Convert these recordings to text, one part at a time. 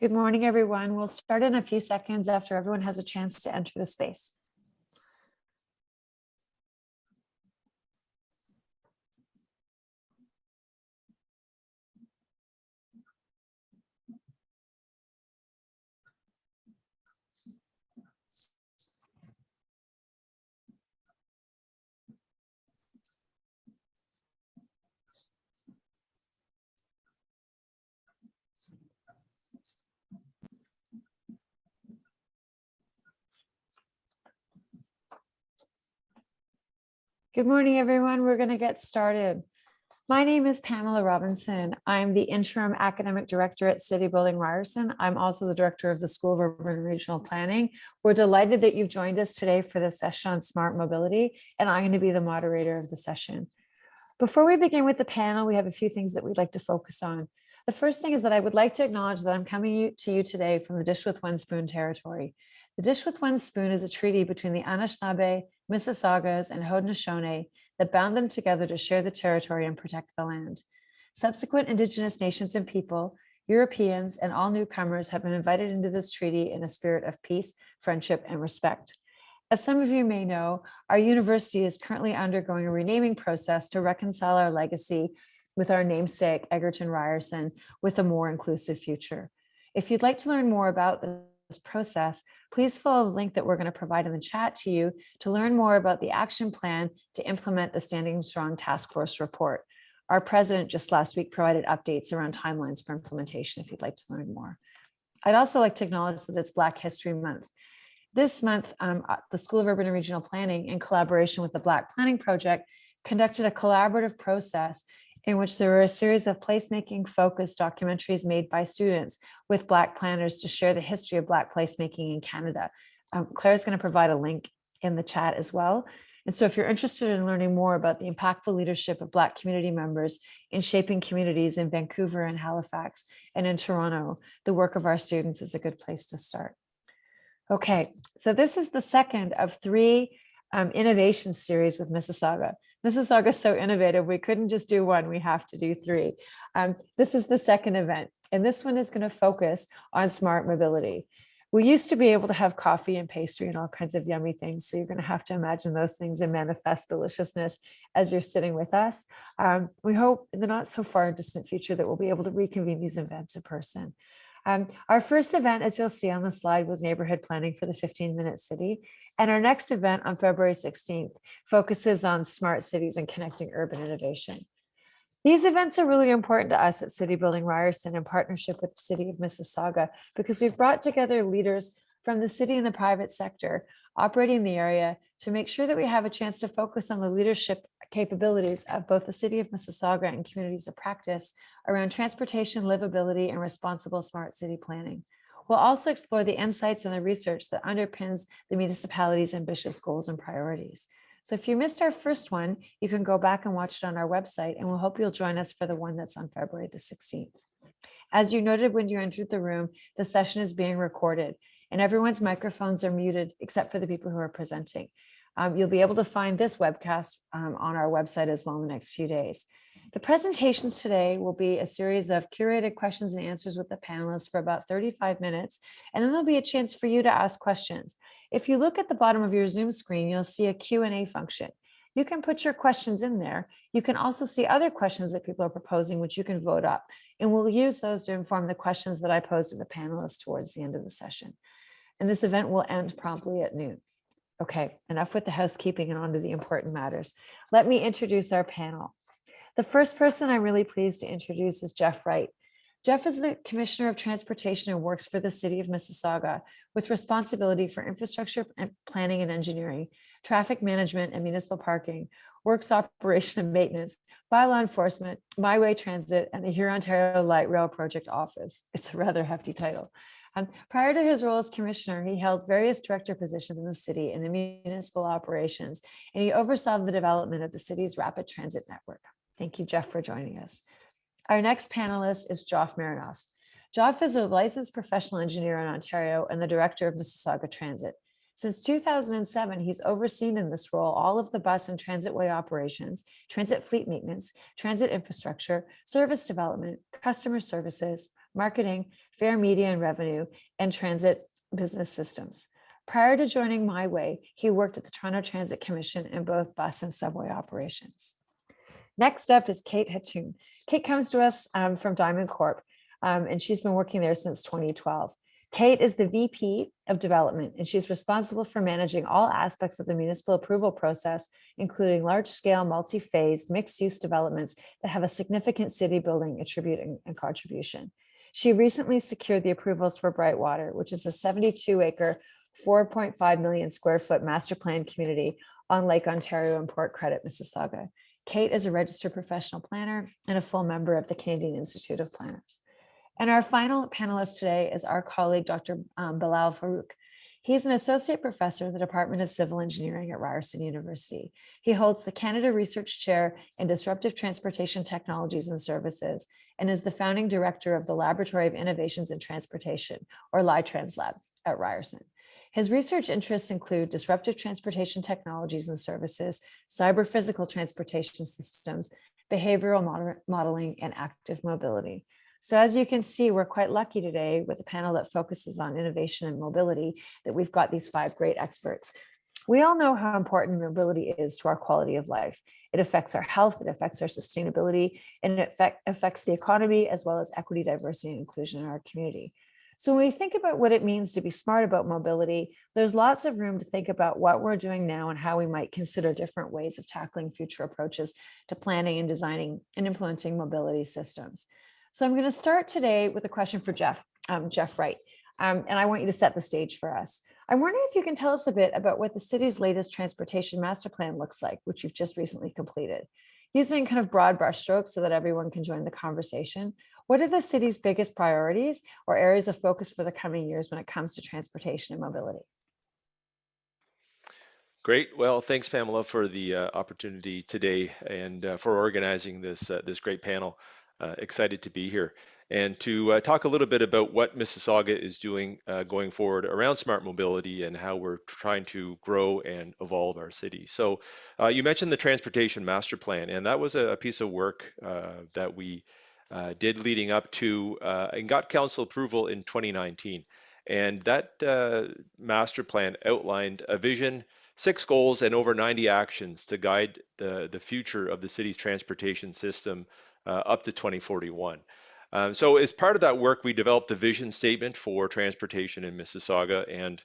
Good morning, everyone. We'll start in a few seconds after everyone has a chance to enter the space. Good morning, everyone. We're going to get started. My name is Pamela Robinson. I'm the interim academic director at City Building Ryerson. I'm also the director of the School of Urban and Regional Planning. We're delighted that you've joined us today for this session on smart mobility, and I'm going to be the moderator of the session. Before we begin with the panel, we have a few things that we'd like to focus on. The first thing is that I would like to acknowledge that I'm coming to you today from the Dish with One Spoon territory. The Dish with One Spoon is a treaty between the Anishinaabe, Mississaugas, and Haudenosaunee that bound them together to share the territory and protect the land. Subsequent Indigenous nations and people, Europeans, and all newcomers have been invited into this treaty in a spirit of peace, friendship, and respect. As some of you may know, our university is currently undergoing a renaming process to reconcile our legacy with our namesake, Egerton Ryerson, with a more inclusive future. If you'd like to learn more about this process, please follow the link that we're going to provide in the chat to you to learn more about the action plan to implement the Standing Strong Task Force report. Our president just last week provided updates around timelines for implementation if you'd like to learn more. I'd also like to acknowledge that it's Black History Month. This month, the School of Urban and Regional Planning, in collaboration with the Black Planning Project, conducted a collaborative process in which there were a series of placemaking focused documentaries made by students with Black planners to share the history of Black placemaking in Canada. Claire's going to provide a link in the chat as well. And so if you're interested in learning more about the impactful leadership of Black community members in shaping communities in Vancouver and Halifax and in Toronto, the work of our students is a good place to start. Okay, so this is the second of three innovation series with Mississauga. Mississauga is so innovative, we couldn't just do one, we have to do three. This is the second event, and this one is going to focus on smart mobility. We used to be able to have coffee and pastry and all kinds of yummy things, so you're going to have to imagine those things and manifest deliciousness as you're sitting with us. We hope in the not so far distant future that we'll be able to reconvene these events in person. Our first event, as you'll see on the slide, was neighborhood planning for the 15-minute city. And our next event on February 16th focuses on smart cities and connecting urban innovation. These events are really important to us at City Building Ryerson in partnership with the City of Mississauga, because we've brought together leaders from the city and the private sector operating the area to make sure that we have a chance to focus on the leadership capabilities of both the City of Mississauga and communities of practice around transportation, livability, and responsible smart city planning. We'll also explore the insights and the research that underpins the municipality's ambitious goals and priorities. So if you missed our first one, you can go back and watch it on our website, and we'll hope you'll join us for the one that's on February the 16th. As you noted when you entered the room, the session is being recorded, and everyone's microphones are muted except for the people who are presenting. You'll be able to find this webcast on our website as well in the next few days. The presentations today will be a series of curated questions and answers with the panelists for about 35 minutes, and then there'll be a chance for you to ask questions. If you look at the bottom of your Zoom screen, you'll see a Q&A function. You can put your questions in there. You can also see other questions that people are proposing, which you can vote up, and we'll use those to inform the questions that I pose to the panelists towards the end of the session. And this event will end promptly at noon. Okay, enough with the housekeeping and on to the important matters. Let me introduce our panel. The first person I'm really pleased to introduce is Geoff Wright. Geoff is the Commissioner of Transportation and works for the City of Mississauga with responsibility for infrastructure and planning and engineering, traffic management and municipal parking, works operation and maintenance, bylaw enforcement, Myway Transit, and the Huron-Ontario Light Rail Project Office. It's a rather hefty title. Prior to his role as commissioner, he held various director positions in the city and in municipal operations, and he oversaw the development of the city's rapid transit network. Thank you, Geoff, for joining us. Our next panelist is Geoff Marinoff. Geoff is a licensed professional engineer in Ontario and the director of Mississauga Transit. Since 2007, he's overseen in this role all of the bus and transitway operations, transit fleet maintenance, transit infrastructure, service development, customer services, marketing, fare media and revenue, and transit business systems. Prior to joining My Way, he worked at the Toronto Transit Commission in both bus and subway operations. Next up is Kate Hatoum. Kate comes to us from DiamondCorp, and she's been working there since 2012. Kate is the VP of Development, and she's responsible for managing all aspects of the municipal approval process, including large-scale, multi-phased, mixed-use developments that have a significant city building attribute and contribution. She recently secured the approvals for Brightwater, which is a 72-acre, 4.5 million square foot master plan community on Lake Ontario and Port Credit, Mississauga. Kate is a registered professional planner and a full member of the Canadian Institute of Planners. And our final panelist today is our colleague, Dr. Bilal Farooq. He's an associate professor in the Department of Civil Engineering at Ryerson University. He holds the Canada Research Chair in Disruptive Transportation Technologies and Services and is the founding director of the Laboratory of Innovations in Transportation, or LiTrans Lab, at Ryerson. His research interests include disruptive transportation technologies and services, cyber physical transportation systems, behavioral modeling, and active mobility. So as you can see, we're quite lucky today with a panel that focuses on innovation and mobility that we've got these 5 great experts. We all know how important mobility is to our quality of life. It affects our health, it affects our sustainability, and it affects the economy as well as equity, diversity, and inclusion in our community. So when we think about what it means to be smart about mobility, there's lots of room to think about what we're doing now and how we might consider different ways of tackling future approaches to planning and designing and implementing mobility systems. So I'm going to start today with a question for Geoff, Geoff Wright, and I want you to set the stage for us. I'm wondering if you can tell us a bit about what the city's latest transportation master plan looks like, which you've just recently completed. Using kind of broad brushstrokes so that everyone can join the conversation, what are the city's biggest priorities or areas of focus for the coming years when it comes to transportation and mobility? Great. Well, thanks, Pamela, for the opportunity today and for organizing this great panel. Excited to be here and to talk a little bit about what Mississauga is doing going forward around smart mobility and how we're trying to grow and evolve our city. So you mentioned the Transportation Master Plan, and that was a piece of work that we did leading up to and got council approval in 2019. And that master plan outlined a vision, 6 goals, and over 90 actions to guide the future of the city's transportation system up to 2041. So as part of that work, we developed a vision statement for transportation in Mississauga. And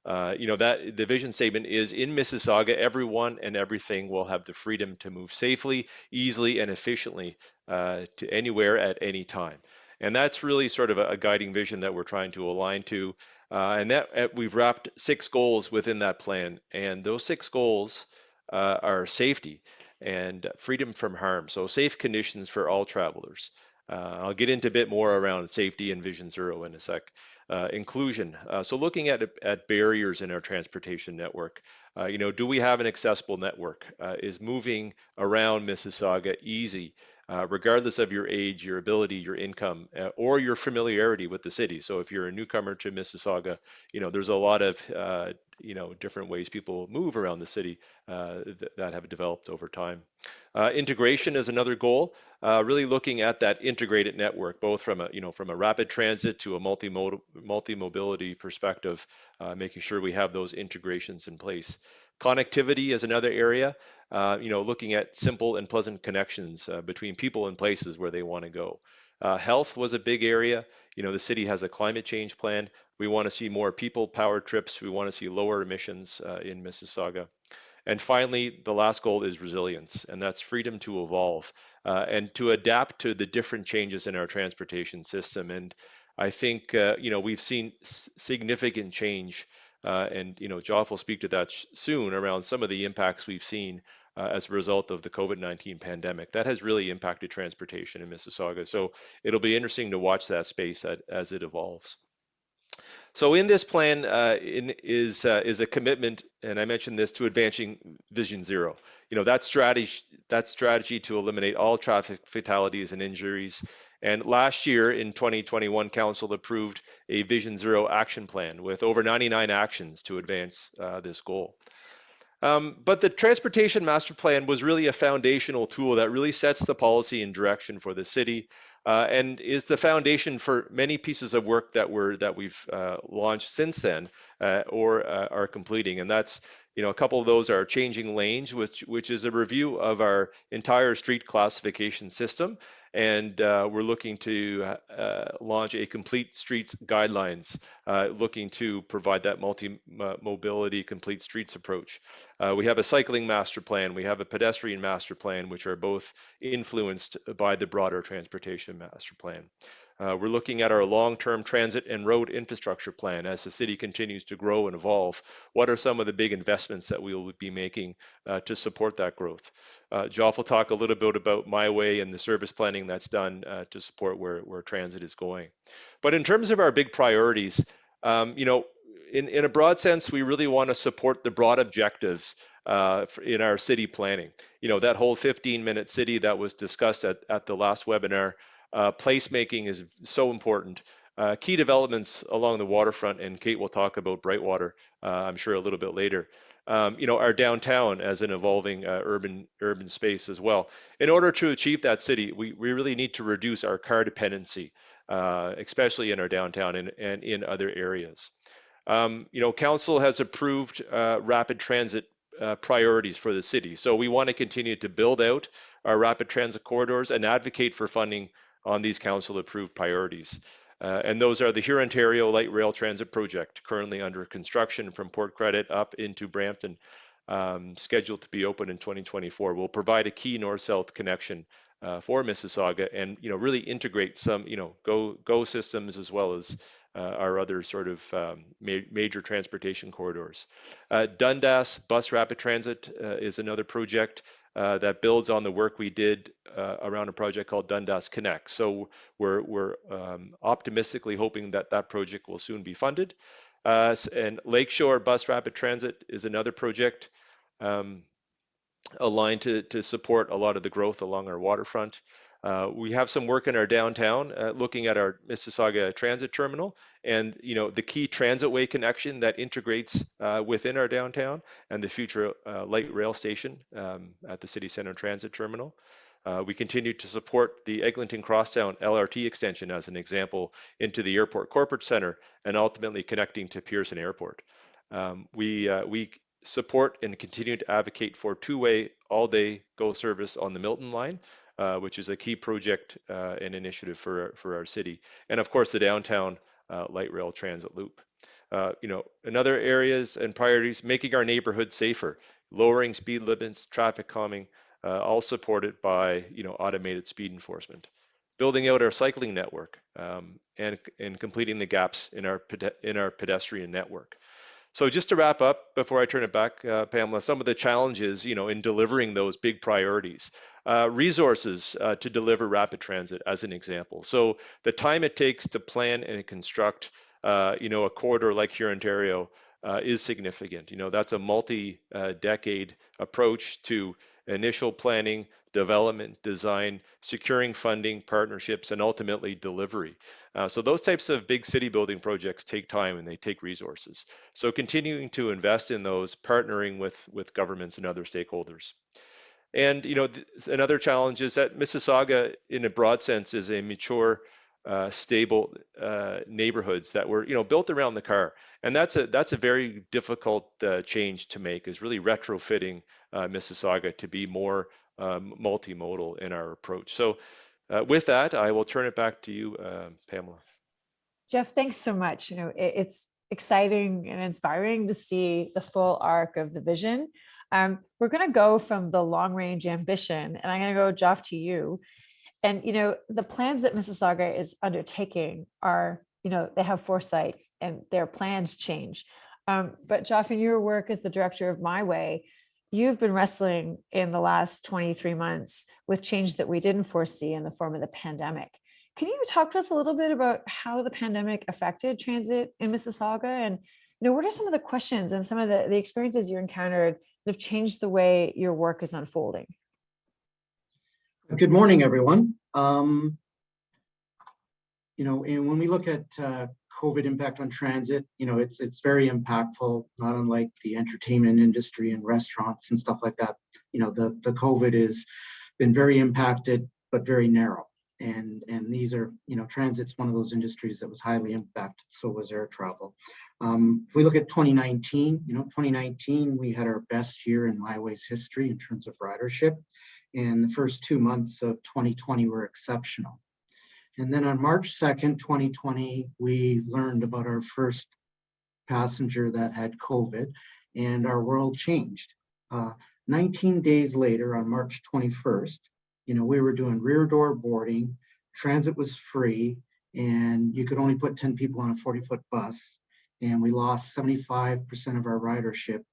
that the vision statement is, in Mississauga, everyone and everything will have the freedom to move safely, easily, and efficiently to anywhere at any time. And that's really sort of a guiding vision that we're trying to align to. And that we've wrapped 6 goals within that plan. And those 6 goals are safety and freedom from harm. So safe conditions for all travelers. I'll get into a bit more around safety and Vision Zero in a sec. Inclusion. So looking at barriers in our transportation network. Do we have an accessible network? Is moving around Mississauga easy? Regardless of your age, your ability, your income, or your familiarity with the city. So if you're a newcomer to Mississauga, there's a lot of different ways people move around the city that have developed over time. Integration is another goal. Really looking at that integrated network, both from a rapid transit to a multi-mobility perspective, making sure we have those integrations in place. Connectivity is another area. Looking at simple and pleasant connections between people and places where they want to go. Health was a big area. The city has a climate change plan. We want to see more people-powered trips. We want to see lower emissions in Mississauga. And finally, the last goal is resilience, and that's freedom to evolve and to adapt to the different changes in our transportation system. And I think, we've seen significant change, and Geoff will speak to that soon around some of the impacts we've seen as a result of the COVID-19 pandemic. That has really impacted transportation in Mississauga. So it'll be interesting to watch that space as it evolves. So in this plan is a commitment, and I mentioned this, to advancing Vision Zero. That strategy to eliminate all traffic fatalities and injuries. And last year in 2021, Council approved a Vision Zero action plan with over 99 actions to advance this goal. But the Transportation Master Plan was really a foundational tool that really sets the policy and direction for the city, and is the foundation for many pieces of work that we've launched since then, or are completing. And that's, a couple of those are changing lanes, which is a review of our entire street classification system. And we're looking to launch a complete streets guidelines, looking to provide that multi-mobility complete streets approach. We have a cycling master plan, we have a pedestrian master plan, which are both influenced by the broader transportation master plan. We're looking at our long-term transit and road infrastructure plan as the city continues to grow and evolve. What are some of the big investments that we will be making to support that growth? Geoff will talk a little bit about My Way and the service planning that's done to support where transit is going. But in terms of our big priorities, in a broad sense, we really want to support the broad objectives in our city planning. That whole 15-minute city that was discussed at the last webinar, placemaking is so important. Key developments along the waterfront, and Kate will talk about Brightwater, I'm sure a little bit later. Our downtown as an evolving urban space as well. In order to achieve that city, we really need to reduce our car dependency, especially in our downtown and in other areas. Council has approved rapid transit priorities for the city. So we want to continue to build out our rapid transit corridors and advocate for funding on these council approved priorities. And those are the Hurontario Light Rail Transit Project, currently under construction from Port Credit up into Brampton, scheduled to be open in 2024. Will provide a key north-south connection for Mississauga, and really integrate some go systems as well as our other sort of major transportation corridors. Dundas Bus Rapid Transit is another project that builds on the work we did around a project called Dundas Connect. So we're optimistically hoping that that project will soon be funded. And Lakeshore Bus Rapid Transit is another project aligned to support a lot of the growth along our waterfront. We have some work in our downtown, looking at our Mississauga transit terminal and the key transitway connection that integrates within our downtown, and the future light rail station at the city center transit terminal. We continue to support the Eglinton Crosstown LRT extension as an example into the airport corporate center and ultimately connecting to Pearson Airport. We support and continue to advocate for two-way all-day GO service on the Milton line, which is a key project and initiative for our city. And of course, the downtown light rail transit loop. In other areas and priorities, making our neighborhood safer, lowering speed limits, traffic calming, all supported by automated speed enforcement. Building out our cycling network and completing the gaps in our pedestrian network. So just to wrap up, before I turn it back, Pamela, some of the challenges, in delivering those big priorities. Resources to deliver rapid transit, as an example. So the time it takes to plan and construct, a corridor like Hurontario is significant. That's a multi-decade approach to initial planning, development, design, securing funding, partnerships, and ultimately delivery. So those types of big city building projects take time and they take resources. So continuing to invest in those, partnering with governments and other stakeholders. And another challenge is that Mississauga, in a broad sense, is a mature, stable neighborhoods that were built around the car, and that's a very difficult change to make. Is really retrofitting Mississauga to be more multimodal in our approach. So with that, I will turn it back to you, Pamela. Geoff, thanks so much. It's exciting and inspiring to see the full arc of the vision. We're going to go from the long range ambition, and I'm going to go, Geoff, to you. And, the plans that Mississauga is undertaking are, they have foresight and their plans change. But Geoff, in your work as the director of My Way, you've been wrestling in the last 23 months with change that we didn't foresee in the form of the pandemic. Can you talk to us a little bit about how the pandemic affected transit in Mississauga? And, what are some of the questions and some of the experiences you encountered that have changed the way your work is unfolding? Good morning, everyone. And when we look at COVID impact on transit, it's very impactful, not unlike the entertainment industry and restaurants and stuff like that. The COVID has been very impacted, but very narrow. And these are, transit's one of those industries that was highly impacted, so was air travel. If we look at 2019, 2019, we had our best year in MyWay's history in terms of ridership. And the first 2 months of 2020 were exceptional. And then on March 2nd, 2020, we learned about our first passenger that had COVID, and our world changed. 19 days later, on March 21st, we were doing rear door boarding, transit was free, and you could only put 10 people on a 40-foot bus, and we lost 75% of our ridership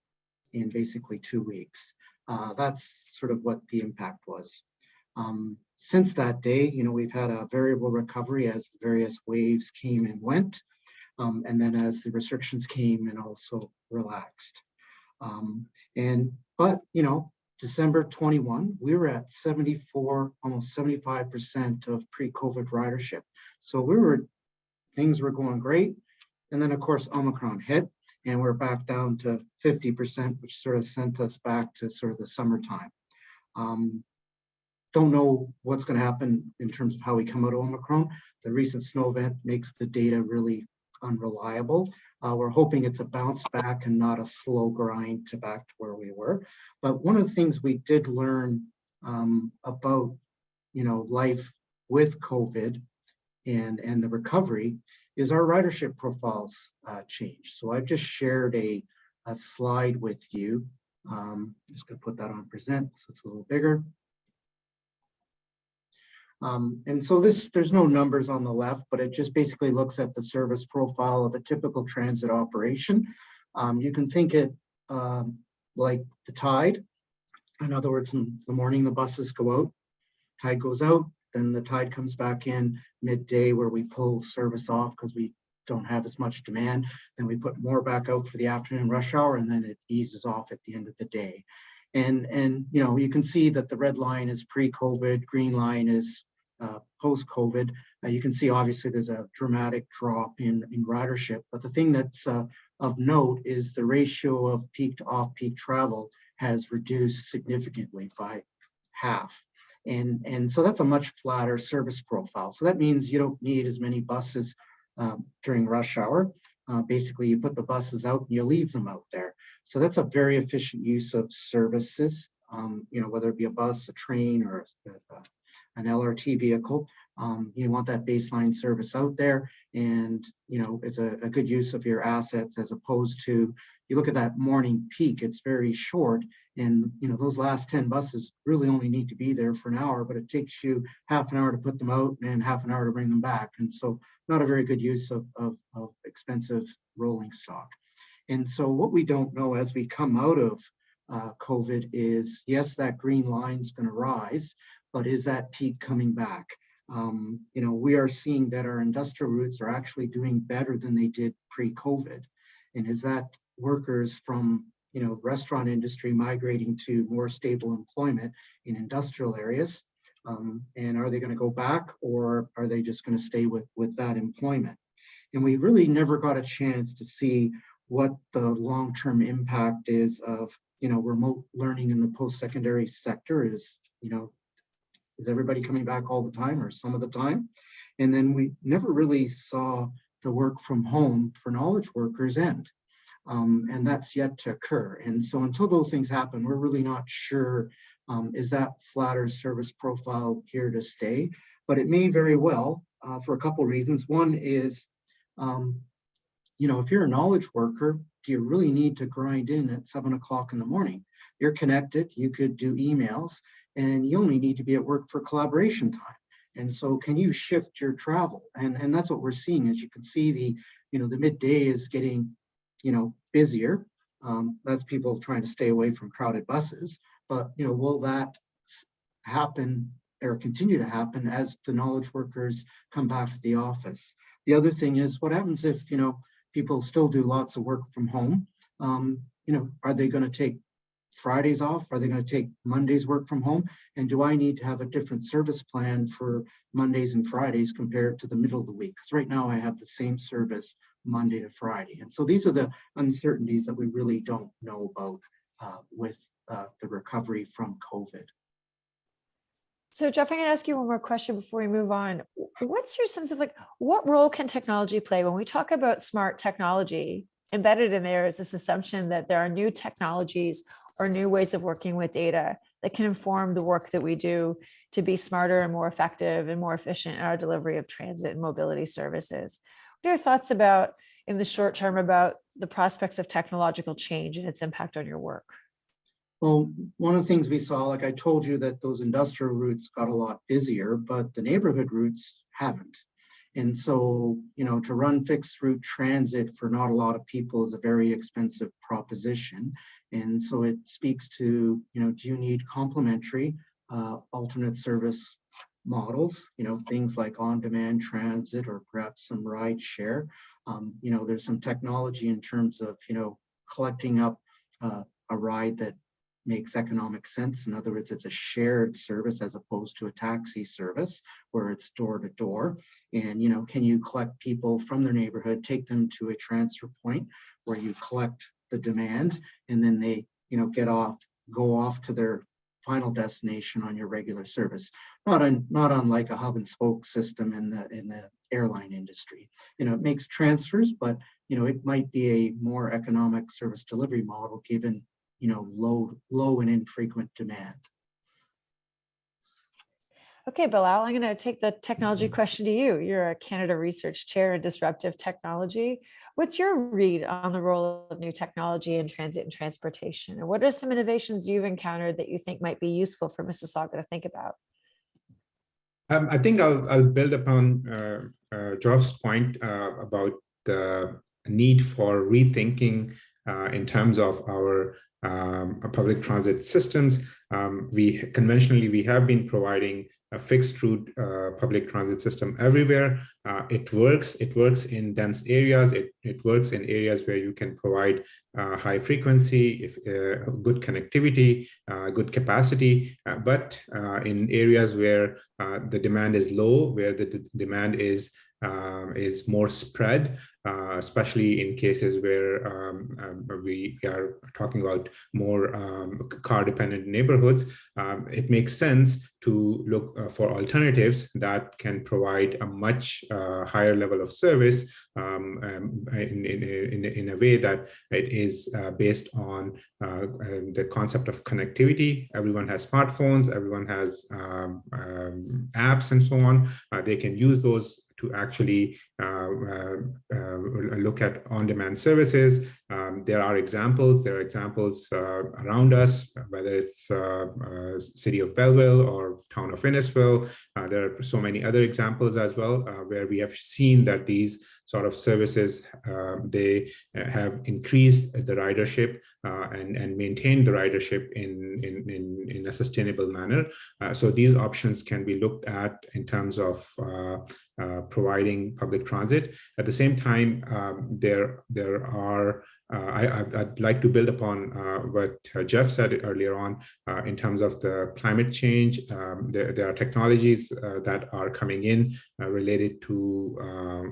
in basically 2 weeks. That's sort of what the impact was. Since that day, we've had a variable recovery as the various waves came and went, and then as the restrictions came and also relaxed. But December 21, we were at 74, almost 75% of pre-COVID ridership. So things were going great. And then of course, Omicron hit, and we're back down to 50%, which sort of sent us back to sort of the summertime. Don't know what's going to happen in terms of how we come out of Omicron. The recent snow event makes the data really unreliable. We're hoping it's a bounce back and not a slow grind to back to where we were. But one of the things we did learn about, life with COVID and the recovery is our ridership profiles changed. So I've just shared a slide with you. Just going to put that on present so it's a little bigger. And so there's no numbers on the left, but it just basically looks at the service profile of a typical transit operation. You can think it like the tide. In other words, in the morning, the buses go out, tide goes out, then the tide comes back in midday where we pull service off because we don't have as much demand. Then we put more back out for the afternoon rush hour, and then it eases off at the end of the day. And you can see that the red line is pre-COVID, green line is post-COVID. You can see obviously there's a dramatic drop in ridership, but the thing that's of note is the ratio of peak to off-peak travel has reduced significantly by half. And so that's a much flatter service profile. So that means you don't need as many buses during rush hour. Basically, you put the buses out and you leave them out there. So that's a very efficient use of services, whether it be a bus, a train, or an LRT vehicle. You want that baseline service out there, and it's a good use of your assets, as opposed to, you look at that morning peak, it's very short, and those last 10 buses really only need to be there for an hour, but it takes you half an hour to put them out and half an hour to bring them back. And so not a very good use of expensive rolling stock. And so what we don't know as we come out of COVID is, yes, that green line's going to rise, but is that peak coming back? We are seeing that our industrial routes are actually doing better than they did pre-COVID. And is that workers from restaurant industry migrating to more stable employment in industrial areas? And are they going to go back, or are they just going to stay with that employment? And we really never got a chance to see what the long-term impact is of remote learning in the post-secondary sector. Is everybody coming back all the time or some of the time? And then we never really saw the work from home for knowledge workers end. And that's yet to occur. And so until those things happen, we're really not sure, is that flatter service profile here to stay? But it may very well, for a couple of reasons. One is, if you're a knowledge worker, do you really need to grind in at 7 o'clock in the morning? You're connected, you could do emails, and you only need to be at work for collaboration time. And so can you shift your travel? And that's what we're seeing. As you can see, the midday is getting busier. That's people trying to stay away from crowded buses. But will that happen or continue to happen as the knowledge workers come back to the office? The other thing is, what happens if people still do lots of work from home? Are they going to take Fridays off? Are they going to take Mondays work from home? And do I need to have a different service plan for Mondays and Fridays compared to the middle of the week? Because right now I have the same service Monday to Friday. And so these are the uncertainties that we really don't know about with the recovery from COVID. So Geoff, I'm going to ask you one more question before we move on. What's your sense of like, what role can technology play when we talk about smart technology? Embedded in there is this assumption that there are new technologies or new ways of working with data that can inform the work that we do to be smarter and more effective and more efficient in our delivery of transit and mobility services. What are your thoughts about, in the short term, about the prospects of technological change and its impact on your work? Well, one of the things we saw, like I told you, that those industrial routes got a lot busier, but the neighborhood routes haven't. And so, you know, to run fixed route transit for not a lot of people is a very expensive proposition. And so it speaks to, you know, do you need complementary alternate service models, you know, things like on-demand transit or perhaps some ride share. You know, there's some technology in terms of, you know, collecting up a ride that makes economic sense. In other words, it's a shared service as opposed to a taxi service where it's door to door. And, you know, can you collect people from their neighborhood, take them to a transfer point where you collect the demand and then they, you know, go off to their final destination on your regular service, not unlike a hub and spoke system in the airline industry. You know, it makes transfers, but, you know, it might be a more economic service delivery model given, you know, low and infrequent demand. Okay, Bilal, I'm going to take the technology question to you. You're a Canada Research Chair in Disruptive Technology. What's your read on the role of new technology in transit and transportation? And what are some innovations you've encountered that you think might be useful for Mississauga to think about? I think I'll build upon Geoff's point about the need for rethinking in terms of our public transit systems. We have been providing a fixed route public transit system everywhere. It works in dense areas. It works in areas where you can provide high frequency, good connectivity, good capacity. But in areas where the demand is low, where the demand is more spread, especially in cases where we are talking about more car-dependent neighborhoods, it makes sense to look for alternatives that can provide a much higher level of service in a way that it is based on the concept of connectivity. Everyone has smartphones, everyone has apps and so on. They can use those to actually look at on-demand services. There are examples around us, whether it's City of Belleville or Town of Innisfil. There are so many other examples as well, where we have seen that these sort of services, they have increased the ridership and maintained the ridership in a sustainable manner. So these options can be looked at in terms of providing public transit. At the same time, there are I'd like to build upon what Geoff said earlier on in terms of the climate change. There are technologies that are coming in related to,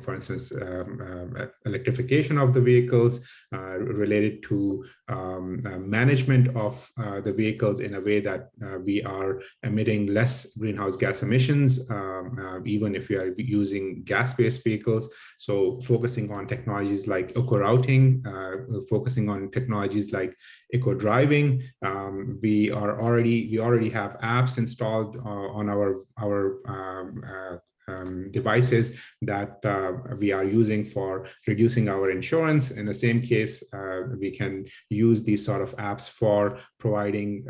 for instance, electrification of the vehicles, related to management of the vehicles in a way that we are emitting less greenhouse gas emissions, even if we are using gas-based vehicles. So focusing on technologies like eco-routing, focusing on technologies like eco-driving. We already have apps installed on our devices that we are using for reducing our insurance. In the same case, we can use these sort of apps for providing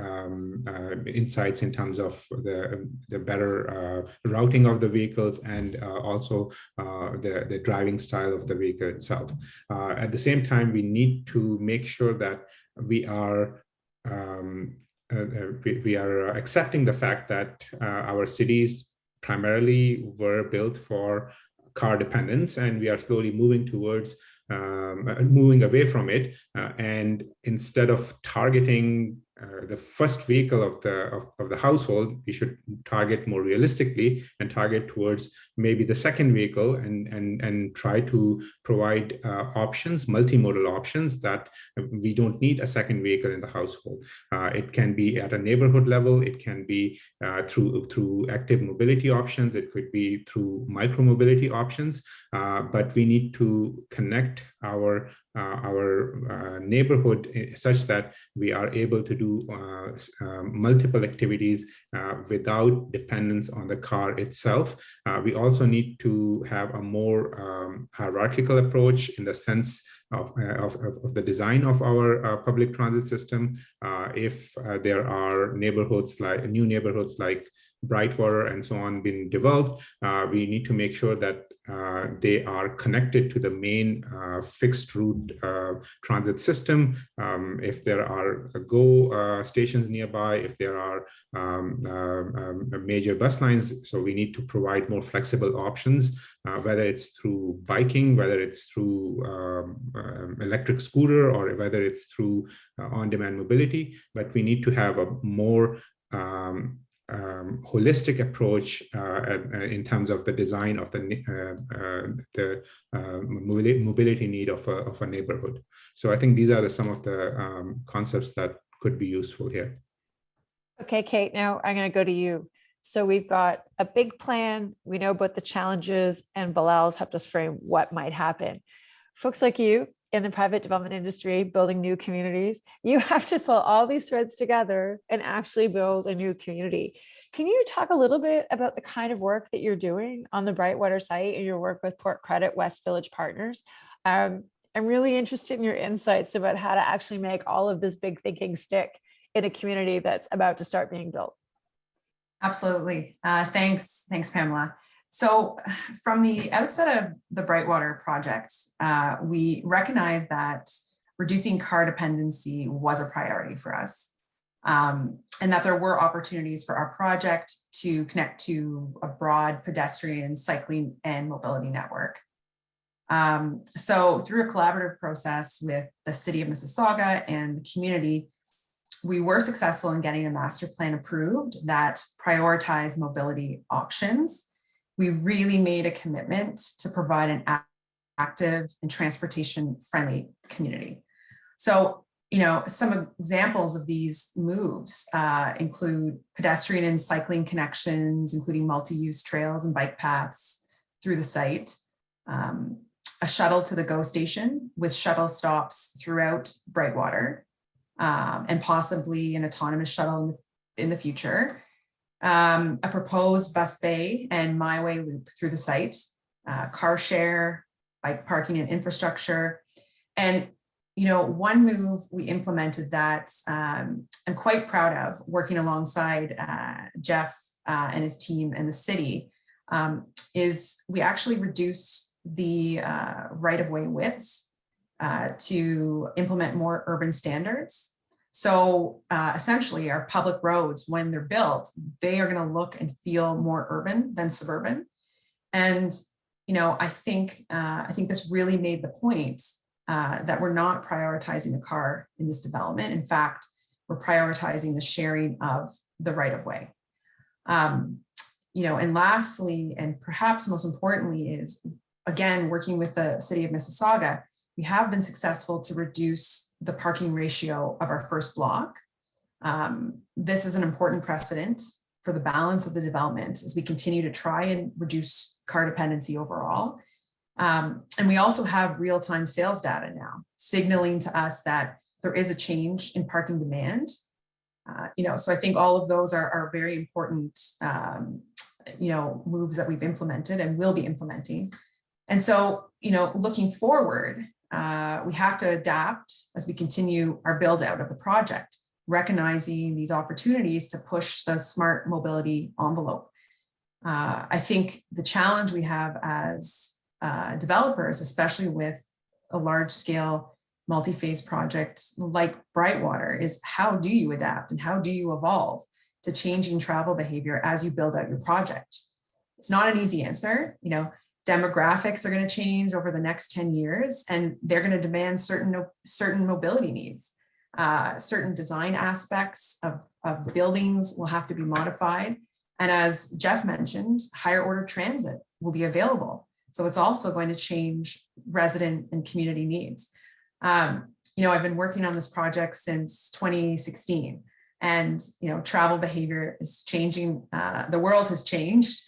insights in terms of the better routing of the vehicles and also the driving style of the vehicle itself. At the same time, we need to make sure that we are accepting the fact that our cities primarily were built for car dependence, and we are slowly moving away from it. And instead of targeting the first vehicle of the household, we should target more realistically and target towards maybe the second vehicle, and try to provide options, multimodal options, that we don't need a second vehicle in the household. It can be at a neighborhood level, it can be through active mobility options, it could be through micro mobility options, but we need to connect our neighborhood such that we are able to do multiple activities without dependence on the car itself. We also need to have a more hierarchical approach in the sense of the design of our public transit system. If there are new neighborhoods like Brightwater and so on being developed, we need to make sure that they are connected to the main fixed route transit system. If there are GO stations nearby, if there are major bus lines, so we need to provide more flexible options, whether it's through biking, whether it's through electric scooter, or whether it's through on-demand mobility. But we need to have a more holistic approach in terms of the design of the mobility need of a neighborhood. So I think these are some of the concepts that could be useful here. Okay, Kate, now I'm going to go to you. So we've got a big plan. We know about the challenges, and Bilal's helped us frame what might happen. Folks like you in the private development industry, building new communities, you have to pull all these threads together and actually build a new community. Can you talk a little bit about the kind of work that you're doing on the Brightwater site and your work with Port Credit West Village Partners? I'm really interested in your insights about how to actually make all of this big thinking stick in a community that's about to start being built. Absolutely. Thanks, Pamela. So from the outset of the Brightwater project, we recognized that reducing car dependency was a priority for us, and that there were opportunities for our project to connect to a broad pedestrian, cycling, and mobility network. So through a collaborative process with the City of Mississauga and the community, we were successful in getting a master plan approved that prioritized mobility options. We really made a commitment to provide an active and transportation-friendly community. So, some examples of these moves include pedestrian and cycling connections, including multi-use trails and bike paths through the site, a shuttle to the GO station with shuttle stops throughout Brightwater, and possibly an autonomous shuttle in the future. A proposed bus bay and MyWay loop through the site, car share, bike parking and infrastructure. And, one move we implemented that I'm quite proud of, working alongside Geoff and his team and the city, is we actually reduced the right-of-way widths to implement more urban standards. So essentially our public roads, when they're built, they are going to look and feel more urban than suburban. And, I think this really made the point that we're not prioritizing the car in this development. In fact, we're prioritizing the sharing of the right-of-way. And lastly, and perhaps most importantly, is again, working with the City of Mississauga, we have been successful to reduce the parking ratio of our first block. This is an important precedent for the balance of the development as we continue to try and reduce car dependency overall. And we also have real-time sales data now, signaling to us that there is a change in parking demand. So I think all of those are very important, moves that we've implemented and will be implementing. And so, looking forward, we have to adapt as we continue our build out of the project, recognizing these opportunities to push the smart mobility envelope. I think the challenge we have as developers, especially with a large scale multi-phase project like Brightwater, is how do you adapt and how do you evolve to changing travel behavior as you build out your project? It's not an easy answer. Demographics are going to change over the next 10 years, and they're going to demand certain mobility needs. Certain design aspects of buildings will have to be modified. And as Geoff mentioned, higher order transit will be available. So it's also going to change resident and community needs. I've been working on this project since 2016, and travel behavior is changing. The world has changed.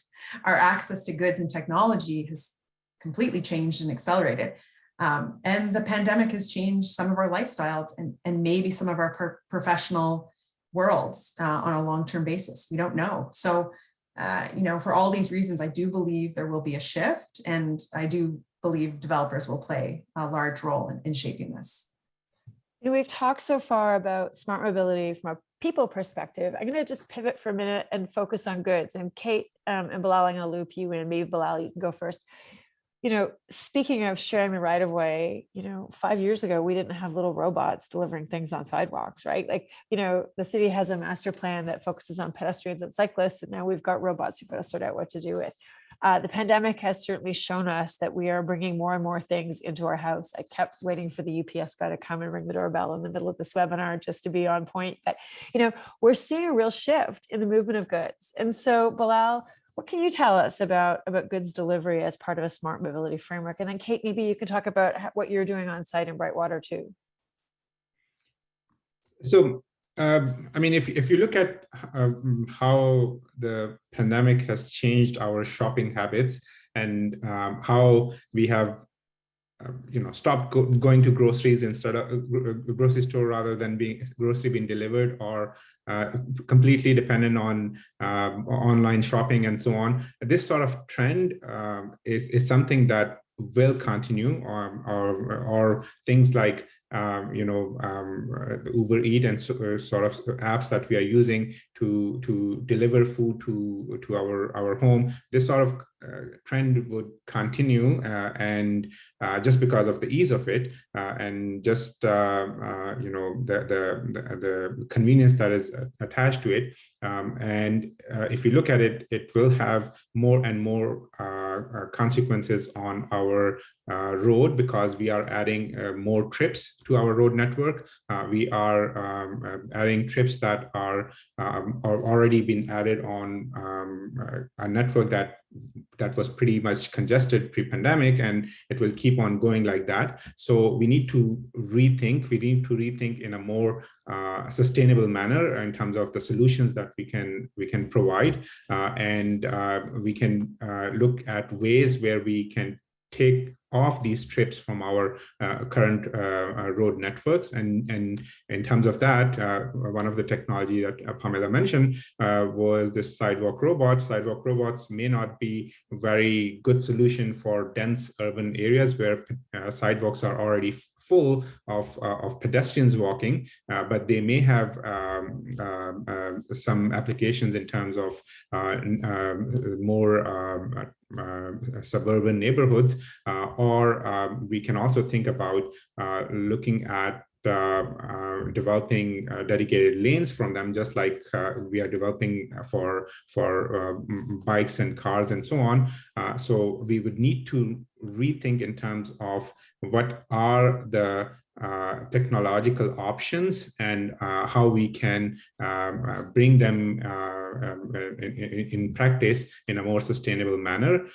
Our access to goods and technology has completely changed and accelerated. And the pandemic has changed some of our lifestyles and maybe some of our professional worlds on a long-term basis. We don't know. So, for all these reasons, I do believe there will be a shift, and I do believe developers will play a large role in shaping this. We've talked so far about smart mobility from a people perspective. I'm going to just pivot for a minute and focus on goods. And Kate and Bilal, I'm going to loop you in. Maybe Bilal, you can go first. Speaking of sharing the right of way, 5 years ago, we didn't have little robots delivering things on sidewalks, right? The city has a master plan that focuses on pedestrians and cyclists, and now we've got robots who've got to sort out what to do with. The pandemic has certainly shown us that we are bringing more and more things into our house. I kept waiting for the UPS guy to come and ring the doorbell in the middle of this webinar just to be on point. But, we're seeing a real shift in the movement of goods. And so, Bilal, what can you tell us about goods delivery as part of a smart mobility framework? And then Kate, maybe you can talk about what you're doing on site in Brightwater too. So, if you look at how the pandemic has changed our shopping habits and how we have stopped going to groceries instead of grocery store rather than grocery being delivered, or completely dependent on online shopping and so on. This sort of trend is something that will continue, or things like Uber Eat and sort of apps that we are using to deliver food to our home. This sort of trend would continue, and just because of the ease of it, and just the convenience that is attached to it. And if you look at it, it will have more and more consequences on our road, because we are adding more trips to our road network. We are adding trips that are already been added on a network that was pretty much congested pre-pandemic, and it will keep on going like that. So we need to rethink. We need to rethink in a more sustainable manner in terms of the solutions that we can provide, and we can look at ways where we can take off these trips from our current road networks. And in terms of that, one of the technology that Pamela mentioned was this sidewalk robot. Sidewalk robots may not be a very good solution for dense urban areas where sidewalks are already full of pedestrians walking, but they may have some applications in terms of more suburban neighborhoods, or we can also think about looking at developing dedicated lanes from them, just like we are developing for bikes and cars and so on. So we would need to rethink in terms of what are the technological options and how we can bring them in practice in a more sustainable manner.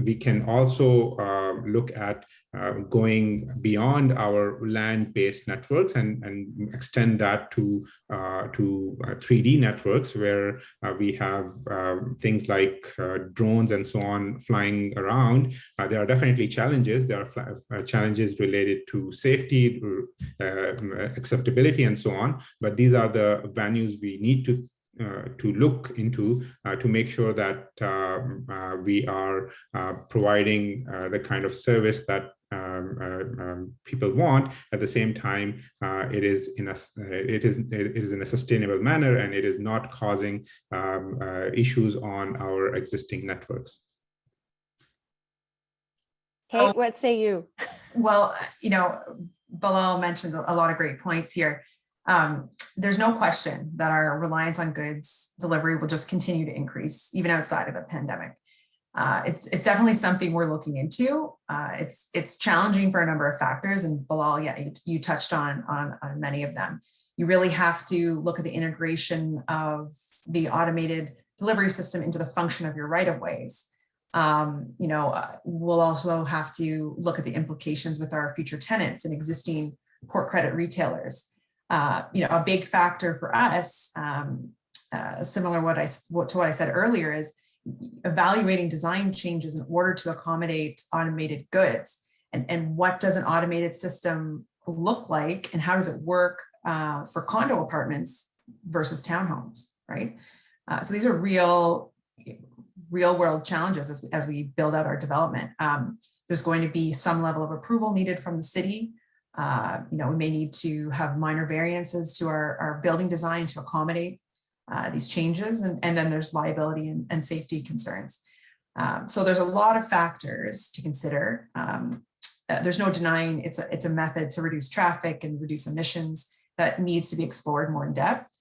We can also look at going beyond our land-based networks and extend that to 3D networks, where we have things like drones and so on flying around. There are definitely challenges. There are challenges related to safety, acceptability, and so on. But these are the venues we need to look into to make sure that we are providing the kind of service that people want. At the same time, it is in a sustainable manner, and it is not causing issues on our existing networks. Kate, what say you? Well, Bilal mentioned a lot of great points here. There's no question that our reliance on goods delivery will just continue to increase even outside of the pandemic. It's definitely something we're looking into. It's challenging for a number of factors, and Bilal, yeah, you touched on many of them. You really have to look at the integration of the automated delivery system into the function of your right-of-ways. We'll also have to look at the implications with our future tenants and existing port credit retailers. A big factor for us, similar to what I said earlier, is evaluating design changes in order to accommodate automated goods. And what does an automated system look like, and how does it work for condo apartments versus townhomes, right? So these are real world challenges as we build out our development. There's going to be some level of approval needed from the city. We may need to have minor variances to our building design to accommodate these changes. And then there's liability and safety concerns. So there's a lot of factors to consider. There's no denying it's a method to reduce traffic and reduce emissions that needs to be explored more in depth.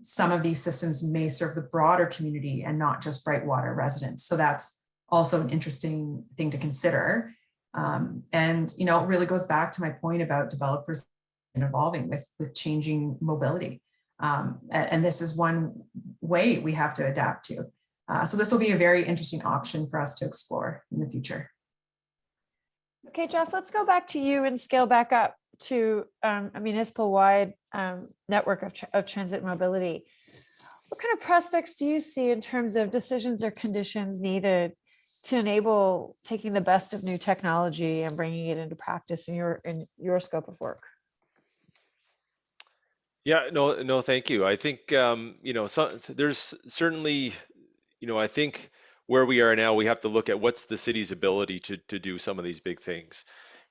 Some of these systems may serve the broader community and not just Brightwater residents. So that's also an interesting thing to consider. It really goes back to my point about developers evolving with changing mobility. And this is one way we have to adapt to. So this will be a very interesting option for us to explore in the future. Okay, Geoff, let's go back to you and scale back up to a municipal-wide network of transit mobility. What kind of prospects do you see in terms of decisions or conditions needed to enable taking the best of new technology and bringing it into practice in your scope of work? Yeah, no, thank you. I think there's certainly, I think where we are now, we have to look at what's the city's ability to do some of these big things.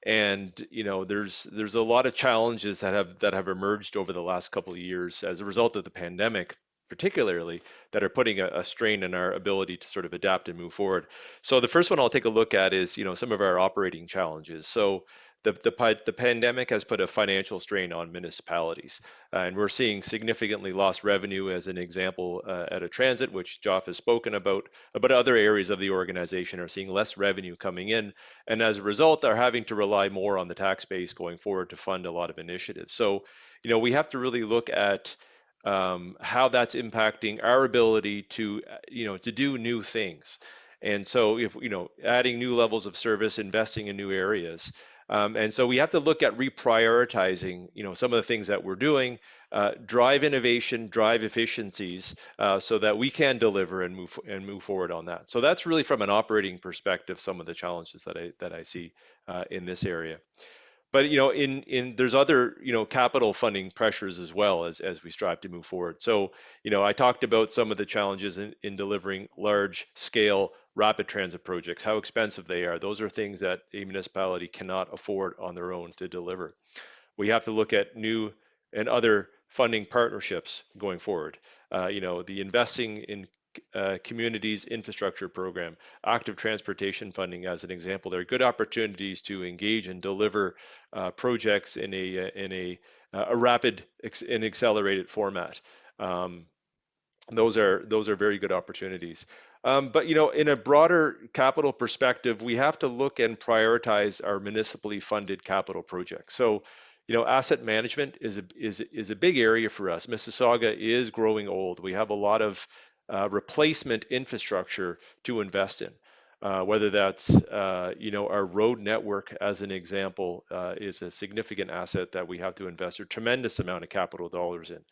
And there's a lot of challenges that have emerged over the last couple of years as a result of the pandemic, particularly, that are putting a strain on our ability to sort of adapt and move forward. So the first one I'll take a look at is some of our operating challenges. So the pandemic has put a financial strain on municipalities, and we're seeing significantly lost revenue as an example at a transit, which Geoff has spoken about, but other areas of the organization are seeing less revenue coming in, and as a result are having to rely more on the tax base going forward to fund a lot of initiatives. So we have to really look at how that's impacting our ability to do new things. And so if adding new levels of service, investing in new areas. And so we have to look at reprioritizing, some of the things that we're doing, drive innovation, drive efficiencies, so that we can deliver and move forward on that. So that's really from an operating perspective, some of the challenges that I see in this area. But there's other capital funding pressures as well as we strive to move forward. So I talked about some of the challenges in delivering large scale rapid transit projects, how expensive they are. Those are things that a municipality cannot afford on their own to deliver. We have to look at new and other funding partnerships going forward. The investing in communities infrastructure program, active transportation funding as an example. There are good opportunities to engage and deliver projects in a rapid and accelerated format. Those are very good opportunities. But in a broader capital perspective, we have to look and prioritize our municipally funded capital projects. So asset management is a big area for us. Mississauga is growing old. We have a lot of replacement infrastructure to invest in, whether that's our road network as an example is a significant asset that we have to invest a tremendous amount of capital dollars in.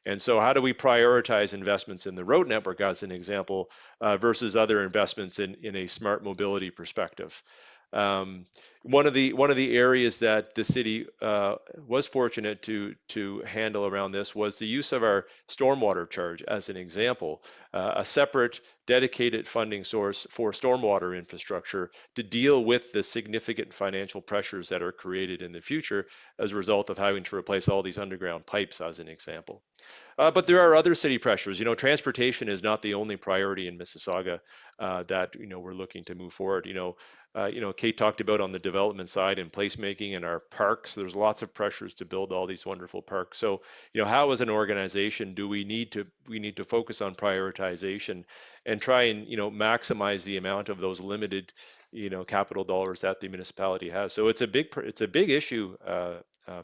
And so how do we prioritize investments in the road network as an example versus other investments in a smart mobility perspective? One of the areas that the city was fortunate to handle around this was the use of our stormwater charge as an example, a separate dedicated funding source for stormwater infrastructure to deal with the significant financial pressures that are created in the future as a result of having to replace all these underground pipes as an example. But there are other city pressures. Transportation is not the only priority in Mississauga that we're looking to move forward. Kate talked about on the development side and placemaking and our parks. There's lots of pressures to build all these wonderful parks. So how as an organization do we need to focus on prioritization and try and maximize the amount of those limited capital dollars that the municipality has. So it's a big issue,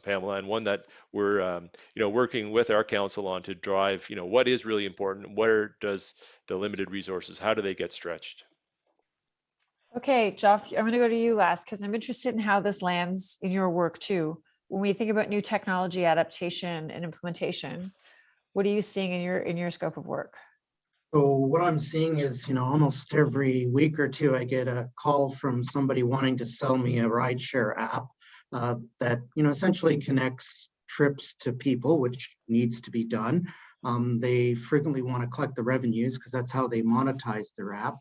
Pamela, and one that we're working with our council on to drive what is really important, where does the limited resources, how do they get stretched? Okay, Geoff, I'm going to go to you last because I'm interested in how this lands in your work too. When we think about new technology adaptation and implementation, what are you seeing in your scope of work? So what I'm seeing is, almost every week or two, I get a call from somebody wanting to sell me a rideshare app that, essentially connects trips to people, which needs to be done. They frequently want to collect the revenues because that's how they monetize their app.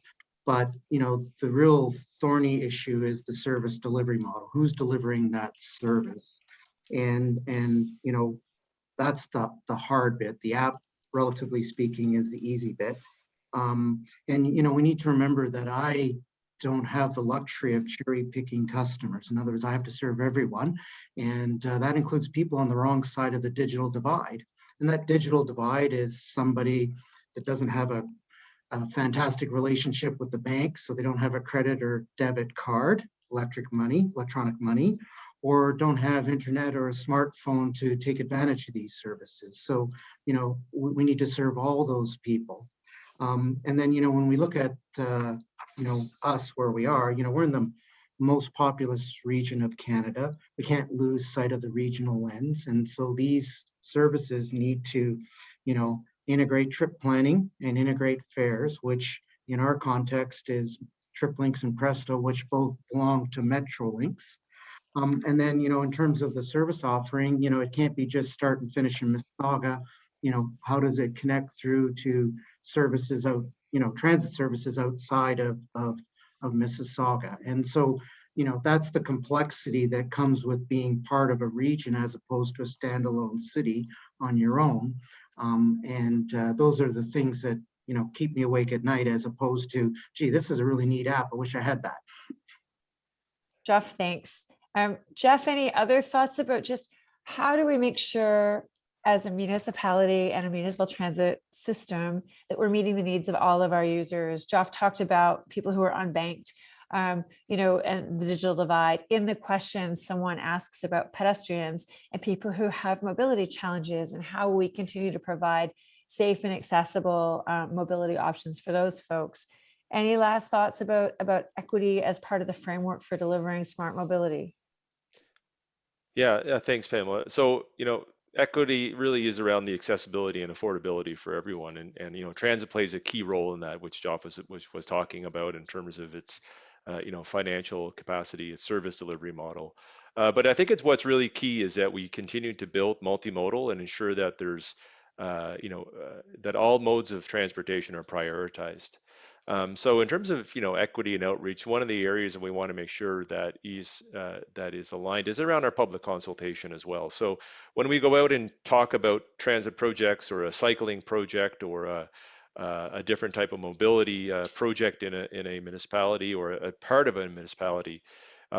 But, the real thorny issue is the service delivery model. Who's delivering that service? And that's the hard bit. The app, relatively speaking, is the easy bit. And we need to remember that I don't have the luxury of cherry picking customers. In other words, I have to serve everyone. And that includes people on the wrong side of the digital divide. And that digital divide is somebody that doesn't have a fantastic relationship with the bank, so they don't have a credit or debit card, electronic money, or don't have internet or a smartphone to take advantage of these services. So, we need to serve all those people. And then, when we look at, us where we are, we're in the most populous region of Canada. We can't lose sight of the regional lens. And so these services need to, integrate trip planning and integrate fares, which in our context is TripLinks and Presto, which both belong to Metrolinks. And then, in terms of the service offering, it can't be just start and finish in Mississauga. How does it connect through to services out, transit services outside of Mississauga? And so, that's the complexity that comes with being part of a region as opposed to a standalone city on your own. And those are the things that, keep me awake at night, as opposed to, gee, this is a really neat app. I wish I had that. Geoff, thanks. Geoff, any other thoughts about just how do we make sure as a municipality and a municipal transit system that we're meeting the needs of all of our users? Geoff talked about people who are unbanked, and the digital divide. In the question, someone asks about pedestrians and people who have mobility challenges and how we continue to provide safe and accessible mobility options for those folks. Any last thoughts about equity as part of the framework for delivering smart mobility? Yeah, thanks, Pamela. So, equity really is around the accessibility and affordability for everyone, and transit plays a key role in that, which Geoff was talking about in terms of its financial capacity, its service delivery model. But I think what's really key is that we continue to build multimodal and ensure that there's that all modes of transportation are prioritized. So in terms of equity and outreach, one of the areas that we want to make sure that is aligned is around our public consultation as well. So when we go out and talk about transit projects or a cycling project or a different type of mobility project in a municipality or a part of a municipality,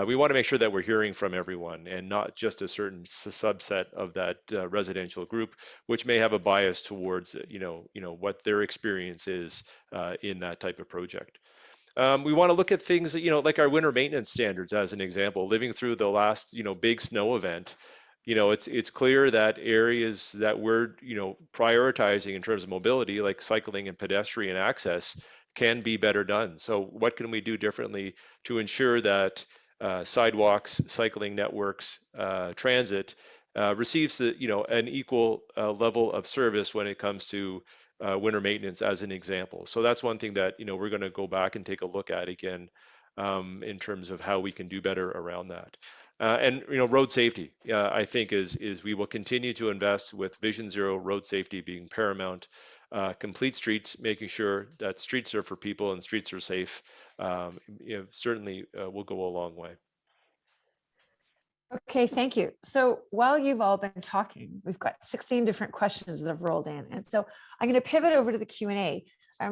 we want to make sure that we're hearing from everyone and not just a certain subset of that residential group, which may have a bias towards what their experience is in that type of project. We want to look at things like our winter maintenance standards as an example. Living through the last big snow event, it's clear that areas that we're prioritizing in terms of mobility, like cycling and pedestrian access, can be better done. So what can we do differently to ensure that sidewalks, cycling networks, transit receives an equal level of service when it comes to winter maintenance, as an example. So that's one thing that we're going to go back and take a look at again in terms of how we can do better around that. And road safety, I think is we will continue to invest with Vision Zero, road safety being paramount. Complete streets, making sure that streets are for people and streets are safe, certainly will go a long way. Okay, thank you. So while you've all been talking, we've got 16 different questions that have rolled in. And so I'm going to pivot over to the Q&A.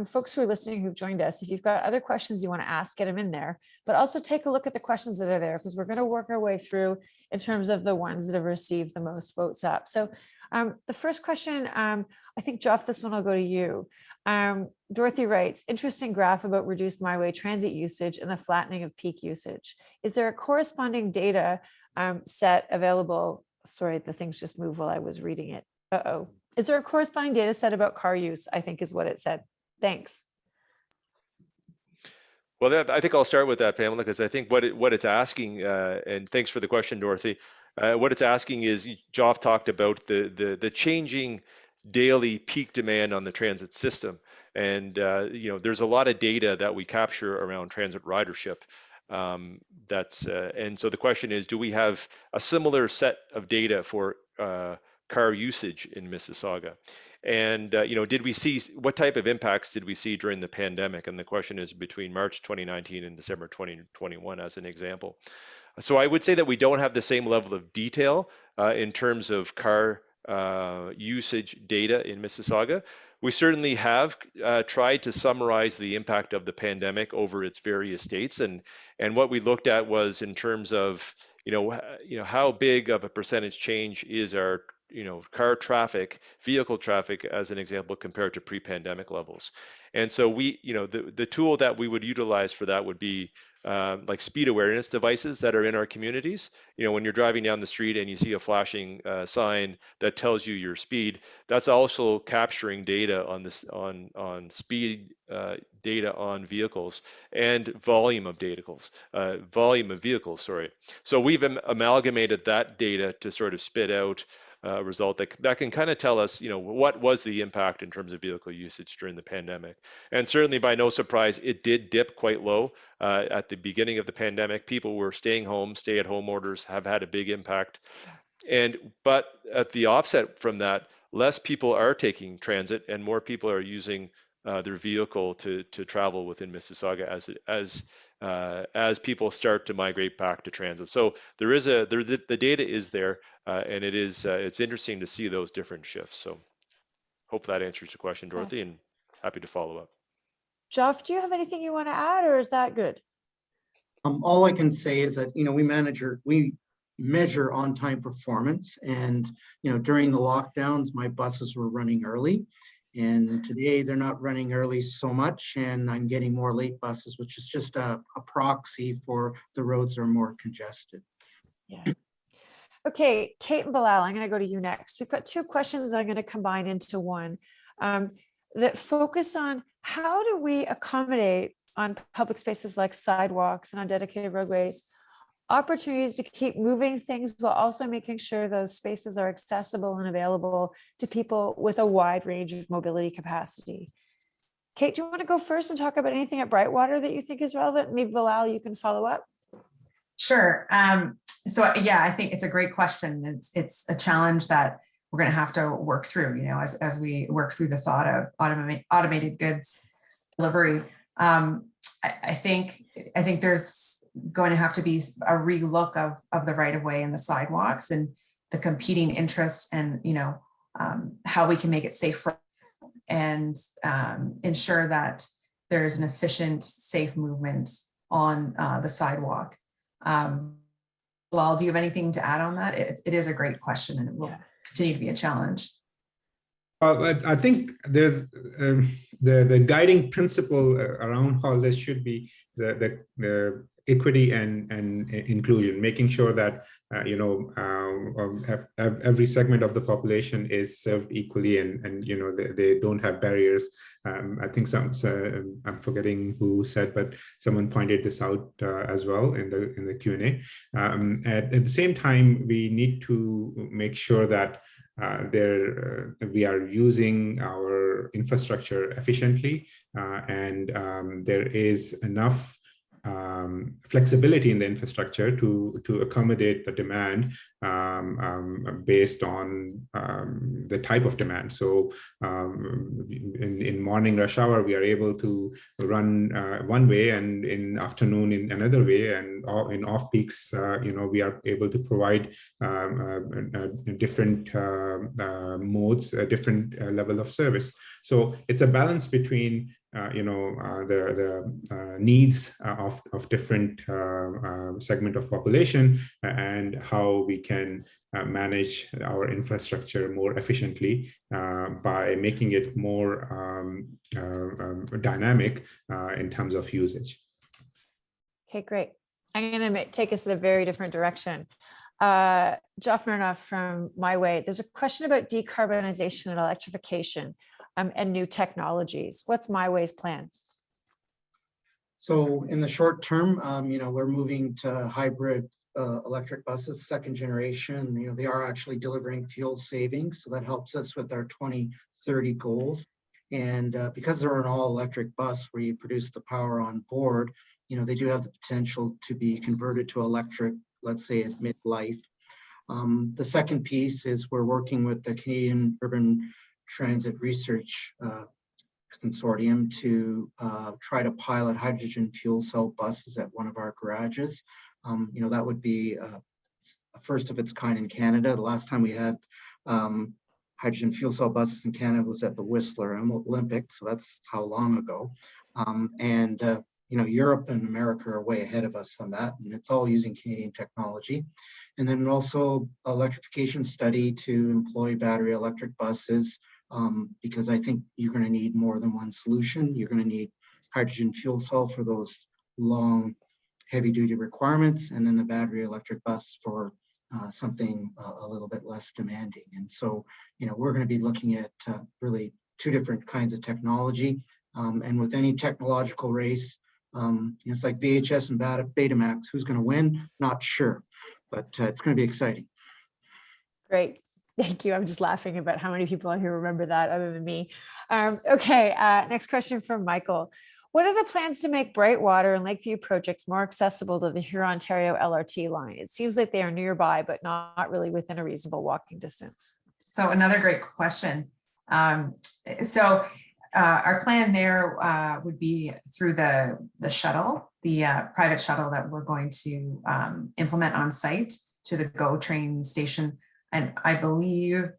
folks who are listening who've joined us, if you've got other questions you want to ask, get them in there, but also take a look at the questions that are there, because we're going to work our way through in terms of the ones that have received the most votes up. So the first question, I think, Geoff, this one will go to you. Dorothy writes, interesting graph about reduced MyWay transit usage and the flattening of peak usage. Is there a corresponding data set available? Sorry, the things just moved while I was reading it. Uh-oh. Is there a corresponding data set about car use? I think is what it said. Thanks. Well, I think I'll start with that, Pamela, because I think what it's asking, and thanks for the question, Dorothy. What it's asking is, Geoff talked about the changing daily peak demand on the transit system, and there's a lot of data that we capture around transit ridership. And so the question is, do we have a similar set of data for car usage in Mississauga? And did we see, what type of impacts did we see during the pandemic? And the question is between March 2019 and December 2021 as an example. So I would say that we don't have the same level of detail in terms of car usage data in Mississauga. We certainly have tried to summarize the impact of the pandemic over its various states, and what we looked at was in terms of how big of a percentage change is our car traffic, vehicle traffic, as an example, compared to pre-pandemic levels. And so the tool that we would utilize for that would be like speed awareness devices that are in our communities. When you're driving down the street and you see a flashing sign that tells you your speed, that's also capturing data on this on speed data on vehicles and volume of vehicles. Sorry. So we've amalgamated that data to sort of spit out result that can kind of tell us, what was the impact in terms of vehicle usage during the pandemic. And certainly by no surprise, it did dip quite low at the beginning of the pandemic. People were staying home, stay-at-home orders have had a big impact. But at the offset from that, less people are taking transit and more people are using their vehicle to travel within Mississauga as people start to migrate back to transit. So the data is there, and it's interesting to see those different shifts. So hope that answers your question, Dorothy, and happy to follow up. Geoff, do you have anything you want to add, or is that good? All I can say is that we measure on-time performance, and during the lockdowns, my buses were running early. And today they're not running early so much, and I'm getting more late buses, which is just a proxy for the roads are more congested. Yeah. Okay, Kate and Bilal, I'm going to go to you next. We've got two questions that I'm going to combine into one that focus on how do we accommodate on public spaces like sidewalks and on dedicated roadways opportunities to keep moving things while also making sure those spaces are accessible and available to people with a wide range of mobility capacity. Kate, do you want to go first and talk about anything at Brightwater that you think is relevant? Maybe Bilal, you can follow up. Sure. So yeah, I think it's a great question. It's a challenge that we're going to have to work through, as we work through the thought of automated goods delivery. I think there's going to have to be a relook of the right of way and the sidewalks and the competing interests, and how we can make it safe and ensure that there's an efficient, safe movement on the sidewalk. Bilal, do you have anything to add on that? It is a great question, and it will continue to be a challenge. Well, I think there's the guiding principle around all this should be the equity and inclusion, making sure that every segment of the population is served equally, and they don't have barriers. I think I'm forgetting who said, but someone pointed this out as well in the Q&A. At the same time, we need to make sure that we are using our infrastructure efficiently, and there is enough flexibility in the infrastructure to accommodate the demand based on the type of demand. So in morning rush hour, we are able to run one way, and in afternoon in another way, and in off peaks, we are able to provide different modes, a different level of service. So it's a balance between the needs of different segment of population, and how we can manage our infrastructure more efficiently by making it more dynamic in terms of usage. Okay, great. I'm going to take us in a very different direction. Geoff Marinoff from My Way, there's a question about decarbonization and electrification and new technologies. What's My Way's plan? So in the short term, we're moving to hybrid electric buses, second generation. They are actually delivering fuel savings, so that helps us with our 2030 goals. And because they're an all-electric bus where you produce the power on board, they do have the potential to be converted to electric, let's say at mid-life. The second piece is we're working with the Canadian Urban Transit Research Consortium to try to pilot hydrogen fuel cell buses at one of our garages. That would be a first of its kind in Canada. The last time we had hydrogen fuel cell buses in Canada was at the Whistler Olympics, so that's how long ago. Europe and America are way ahead of us on that, and it's all using Canadian technology. And then also electrification study to employ battery electric buses, because I think you're going to need more than one solution. You're going to need hydrogen fuel cell for those long, heavy-duty requirements, and then the battery electric bus for something a little bit less demanding. And so, we're going to be looking at really two different kinds of technology. And with any technological race, it's like VHS and Betamax. Who's going to win? Not sure, but it's going to be exciting. Great. Thank you. I'm just laughing about how many people here remember that other than me. Okay, next question from Michael. What are the plans to make Brightwater and Lakeview projects more accessible to the Huron-Ontario LRT line? It seems like they are nearby, but not really within a reasonable walking distance. So another great question. Our plan there would be through the shuttle, the private shuttle that we're going to implement on site to the GO train station. And I believe,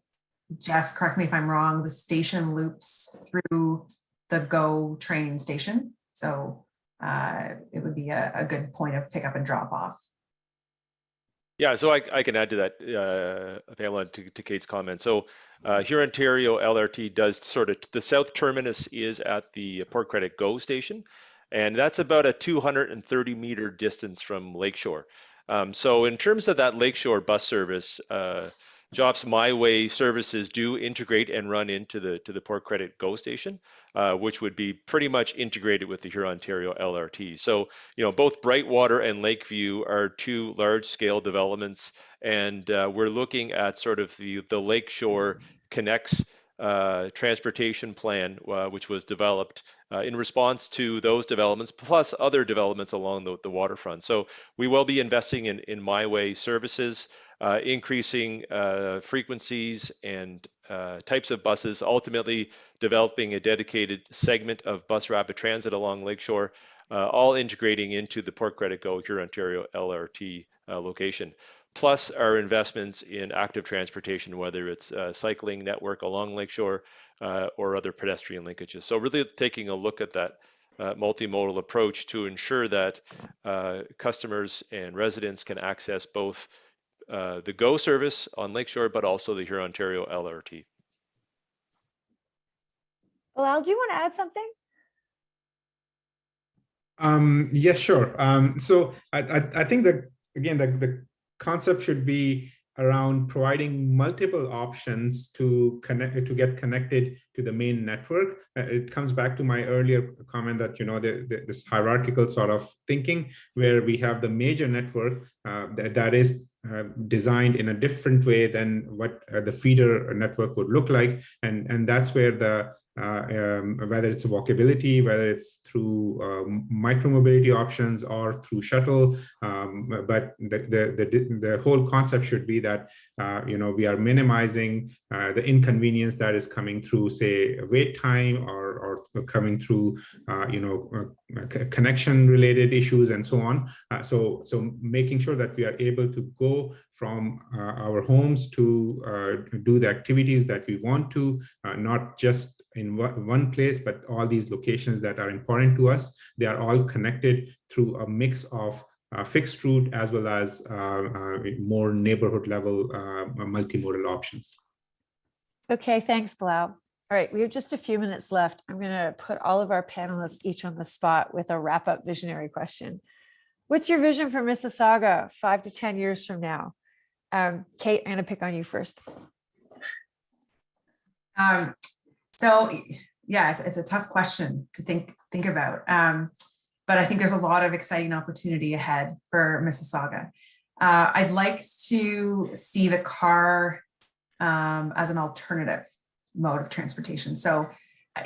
Geoff, correct me if I'm wrong, the station loops through the GO train station. So it would be a good point of pick up and drop off. Yeah, so I can add to that, Pamela, to Kate's comment. So Huron-Ontario LRT does sort of, the south terminus is at the Port Credit GO station, and that's about a 230-meter distance from Lakeshore. So in terms of that Lakeshore bus service, Geoff's My Way services do integrate and run into the Port Credit GO station, which would be pretty much integrated with the Huron-Ontario LRT. So, both Brightwater and Lakeview are two large-scale developments, and we're looking at sort of the Lakeshore Connects transportation plan, which was developed in response to those developments, plus other developments along the waterfront. So we will be investing in My Way services, increasing frequencies and types of buses, ultimately developing a dedicated segment of bus rapid transit along Lakeshore, all integrating into the Port Credit GO Huron-Ontario LRT location. Plus our investments in active transportation, whether it's a cycling network along Lakeshore or other pedestrian linkages. So really taking a look at that multimodal approach to ensure that customers and residents can access both the GO service on Lakeshore, but also the Huron-Ontario LRT. Bilal, do you want to add something? Yes, sure. So I think that, again, the concept should be around providing multiple options to get connected to the main network. It comes back to my earlier comment that this hierarchical sort of thinking, where we have the major network that is designed in a different way than what the feeder network would look like, and that's where the whether it's walkability, whether it's through micromobility options or through shuttle, but the whole concept should be that we are minimizing the inconvenience that is coming through, say, wait time or coming through connection related issues and so on. So making sure that we are able to go from our homes to do the activities that we want to, not just in one place, but all these locations that are important to us, they are all connected through a mix of fixed route as well as more neighborhood level multimodal options. Okay, thanks, Bilal. All right, we have just a few minutes left. I'm going to put all of our panelists each on the spot with a wrap-up visionary question. What's your vision for Mississauga 5 to 10 years from now? Kate, I'm going to pick on you first. So yeah, it's a tough question to think about. But I think there's a lot of exciting opportunity ahead for Mississauga. I'd like to see the car as an alternative mode of transportation. So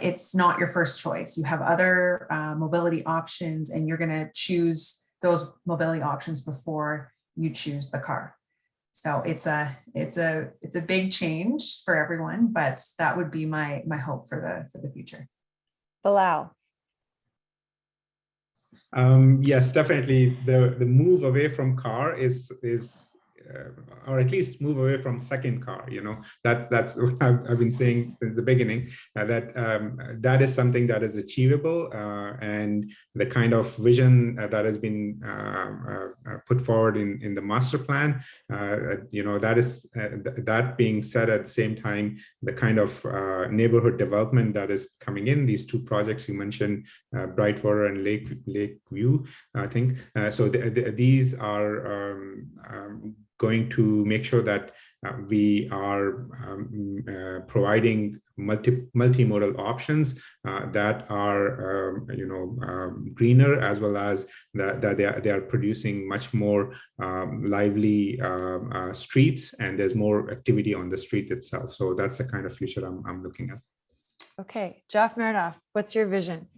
it's not your first choice. You have other mobility options, and you're going to choose those mobility options before you choose the car. So it's a big change for everyone, but that would be my hope for the future. Bilal. Yes, definitely. The move away from car is or at least move away from second car. That's what I've been saying since the beginning. That is something that is achievable, and the kind of vision that has been put forward in the master plan. That is that being said, at the same time, the kind of neighborhood development that is coming in, these two projects you mentioned, Brightwater and Lakeview, I think. So these are going to make sure that we are providing multimodal options that are greener, as well as that they are producing much more lively streets, and there's more activity on the street itself. So that's the kind of future I'm looking at. Okay, Geoff, Marinoff, what's your vision?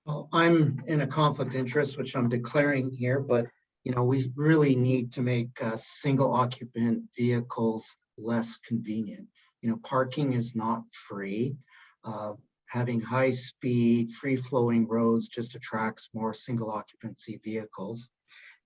Well, I'm in a conflict of interest, which I'm declaring here, but we really need to make single occupant vehicles less convenient. Parking is not free. Having high speed, free flowing roads just attracts more single occupancy vehicles.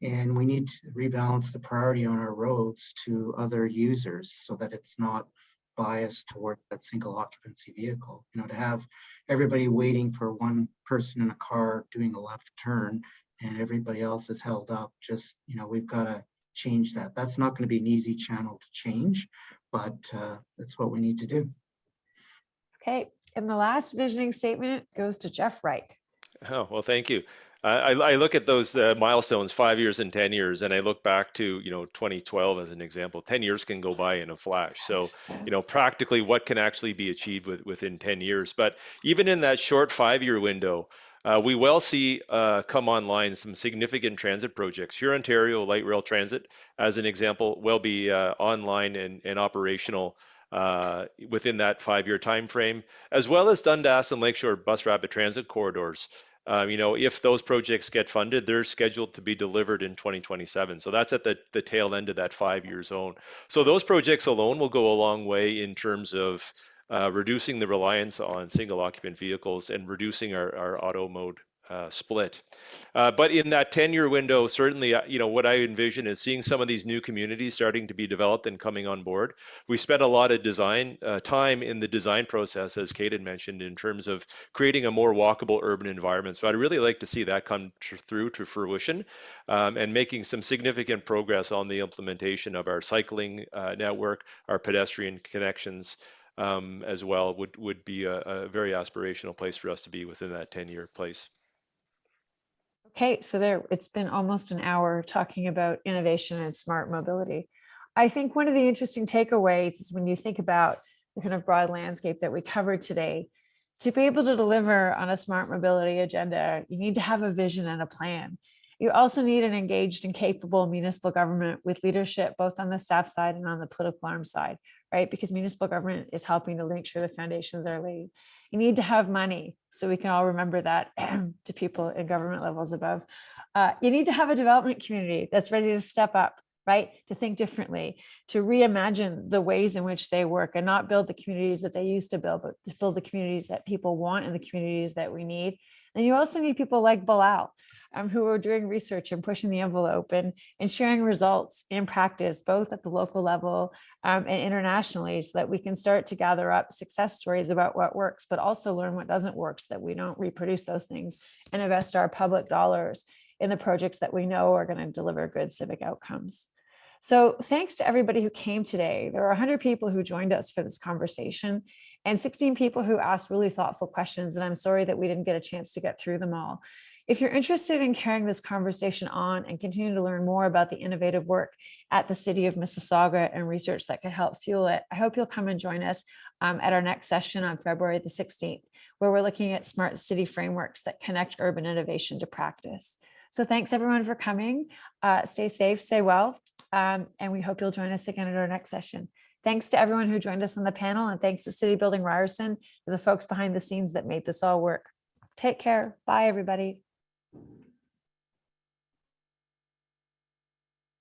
And we need to rebalance the priority on our roads to other users so that it's not biased toward that single occupancy vehicle. To have everybody waiting for one person in a car doing a left turn and everybody else is held up, we've got to change that. That's not going to be an easy channel to change, but that's what we need to do. Okay, and the last visioning statement goes to Geoff Wright. Oh, well, thank you. I look at those milestones, 5 years and 10 years, and I look back to 2012 as an example. 10 years can go by in a flash. So practically what can actually be achieved within 10 years. But even in that short 5-year window, we will see come online some significant transit projects. Hurontario Light Rail Transit, as an example, will be online and operational within that 5-year time frame, as well as Dundas and Lakeshore Bus Rapid Transit corridors. If those projects get funded, they're scheduled to be delivered in 2027. So that's at the tail end of that 5-year zone. So those projects alone will go a long way in terms of reducing the reliance on single occupant vehicles and reducing our auto mode split. But in that 10-year window, certainly, what I envision is seeing some of these new communities starting to be developed and coming on board. We spent a lot of time in the design process, as Kate had mentioned, in terms of creating a more walkable urban environment. So I'd really like to see that come through to fruition, and making some significant progress on the implementation of our cycling network, our pedestrian connections, as well would be a very aspirational place for us to be within that 10-year place. Okay, so it's been almost an hour talking about innovation and smart mobility. I think one of the interesting takeaways is when you think about the kind of broad landscape that we covered today, to be able to deliver on a smart mobility agenda, you need to have a vision and a plan. You also need an engaged and capable municipal government with leadership, both on the staff side and on the political arm side, right? Because municipal government is helping to make sure the foundations are laid. You need to have money, so we can all remember that to people in government levels above. You need to have a development community that's ready to step up, right? To think differently, to reimagine the ways in which they work and not build the communities that they used to build, but to build the communities that people want and the communities that we need. And you also need people like Bilal. who are doing research and pushing the envelope and sharing results in practice, both at the local level and internationally, so that we can start to gather up success stories about what works, but also learn what doesn't work so that we don't reproduce those things and invest our public dollars in the projects that we know are going to deliver good civic outcomes. So thanks to everybody who came today. There are 100 people who joined us for this conversation and 16 people who asked really thoughtful questions. And I'm sorry that we didn't get a chance to get through them all. If you're interested in carrying this conversation on and continue to learn more about the innovative work at the City of Mississauga and research that could help fuel it, I hope you'll come and join us at our next session on February the 16th, where we're looking at smart city frameworks that connect urban innovation to practice. So thanks everyone for coming. Stay safe, stay well, and we hope you'll join us again at our next session. Thanks to everyone who joined us on the panel, and thanks to City Building Ryerson, to the folks behind the scenes that made this all work. Take care. Bye, everybody.